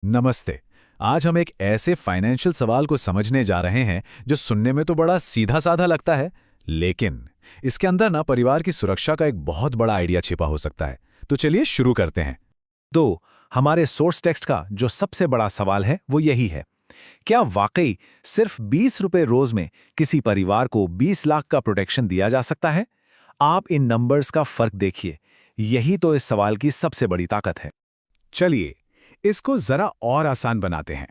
नमस्ते। आज हम एक ऐसे फाइनेंशियल सवाल को समझने जा रहे हैं जो सुनने में तो बड़ा सीधा साधा लगता है, लेकिन इसके अंदर ना परिवार की सुरक्षा का एक बहुत बड़ा आइडिया छिपा हो सकता है। तो चलिए शुरू करते हैं। तो हमारे सोर्स टेक्स्ट का जो सबसे बड़ा सवाल है वो यही है, क्या वाकई सिर्फ 20 रुपए रोज में किसी परिवार को 20 लाख का प्रोटेक्शन दिया जा सकता है? आप इन नंबर्स का फर्क देखिए, यही तो इस सवाल की सबसे बड़ी ताकत है। चलिए इसको जरा और आसान बनाते हैं।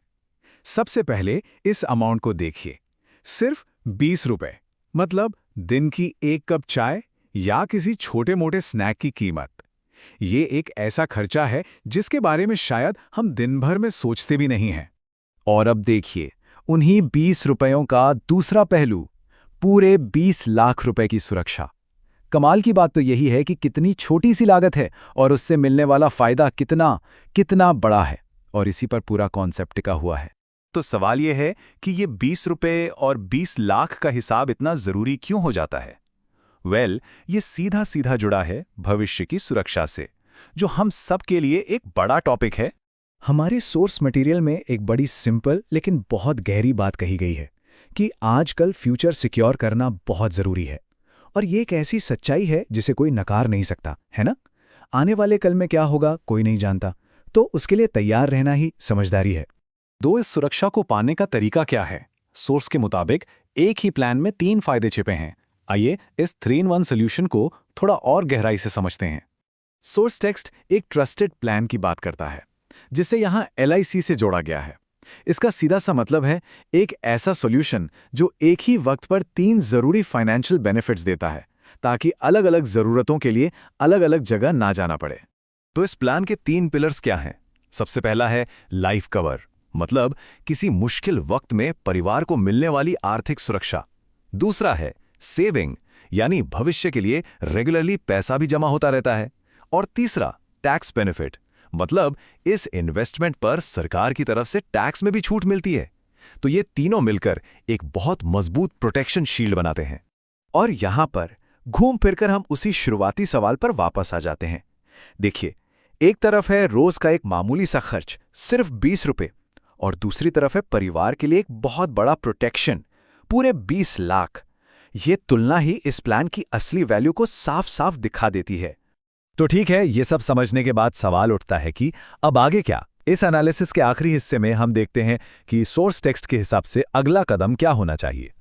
सबसे पहले इस अमाउंट को देखिए, सिर्फ 20 रुपए, मतलब दिन की एक कप चाय या किसी छोटे मोटे स्नैक की कीमत। ये एक ऐसा खर्चा है जिसके बारे में शायद हम दिन भर में सोचते भी नहीं हैं। और अब देखिए उन्हीं 20 रुपयों का दूसरा पहलू, पूरे 20 लाख रुपए की सुरक्षा। कमाल की बात तो यही है कि कितनी छोटी सी लागत है और उससे मिलने वाला फायदा कितना कितना बड़ा है, और इसी पर पूरा कॉन्सेप्ट टिका हुआ है। तो सवाल यह है कि ये 20 रुपए और 20 लाख का हिसाब इतना जरूरी क्यों हो जाता है? ये सीधा सीधा जुड़ा है भविष्य की सुरक्षा से, जो हम सब के लिए एक बड़ा टॉपिक है। हमारे सोर्स मटेरियल में एक बड़ी सिंपल लेकिन बहुत गहरी बात कही गई है कि आजकल फ्यूचर सिक्योर करना बहुत जरूरी है। और ये एक ऐसी सच्चाई है जिसे कोई नकार नहीं सकता, है ना? आने वाले कल में क्या होगा कोई नहीं जानता, तो उसके लिए तैयार रहना ही समझदारी है। इस सुरक्षा को पाने का तरीका क्या है? सोर्स के मुताबिक एक ही प्लान में 3 फायदे छिपे हैं। आइए इस 3-in-1 सॉल्यूशन को थोड़ा और गहराई से समझते हैं। सोर्स टेक्स्ट एक ट्रस्टेड प्लान की बात करता है, जिसे यहाँ LIC से जोड़ा गया है। इसका सीधा सा मतलब है एक ऐसा सॉल्यूशन जो एक ही वक्त पर 3 जरूरी फाइनेंशियल बेनिफिट्स देता है, ताकि अलग अलग जरूरतों के लिए अलग अलग जगह ना जाना पड़े। तो इस प्लान के 3 पिलर्स क्या हैं? सबसे पहला है लाइफ कवर, मतलब किसी मुश्किल वक्त में परिवार को मिलने वाली आर्थिक सुरक्षा। दूसरा है सेविंग, यानी भविष्य के लिए रेगुलरली पैसा भी जमा होता रहता है। और तीसरा टैक्स बेनिफिट, मतलब इस इन्वेस्टमेंट पर सरकार की तरफ से टैक्स में भी छूट मिलती है। तो ये तीनों मिलकर एक बहुत मजबूत प्रोटेक्शन शील्ड बनाते हैं। और यहां पर घूम फिरकर हम उसी शुरुआती सवाल पर वापस आ जाते हैं। देखिए, एक तरफ है रोज का एक मामूली सा खर्च, सिर्फ 20 रुपए, और दूसरी तरफ है परिवार के लिए एक बहुत बड़ा प्रोटेक्शन, पूरे 20 लाख। ये तुलना ही इस प्लान की असली वैल्यू को साफ साफ दिखा देती है। तो ठीक है, ये सब समझने के बाद सवाल उठता है कि अब आगे क्या? इस एनालिसिस के आखिरी हिस्से में हम देखते हैं कि सोर्स टेक्स्ट के हिसाब से अगला कदम क्या होना चाहिए।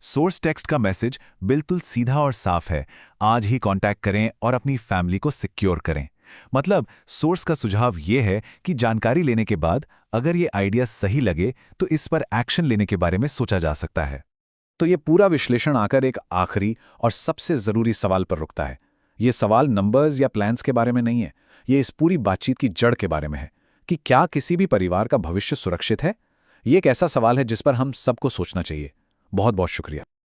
सोर्स टेक्स्ट का मैसेज बिल्कुल सीधा और साफ है, आज ही कांटेक्ट करें और अपनी फैमिली को सिक्योर करें। मतलब सोर्स का सुझाव ये है कि जानकारी लेने के बाद अगर ये आइडिया सही लगे तो इस पर एक्शन लेने के बारे में सोचा जा सकता है। तो ये पूरा विश्लेषण आकर एक आखिरी और सबसे जरूरी सवाल पर रुकता है। ये सवाल नंबर्स या प्लान्स के बारे में नहीं है, ये इस पूरी बातचीत की जड़ के बारे में है कि क्या किसी भी परिवार का भविष्य सुरक्षित है। ये एक ऐसा सवाल है जिस पर हम सबको सोचना चाहिए। बहुत बहुत शुक्रिया।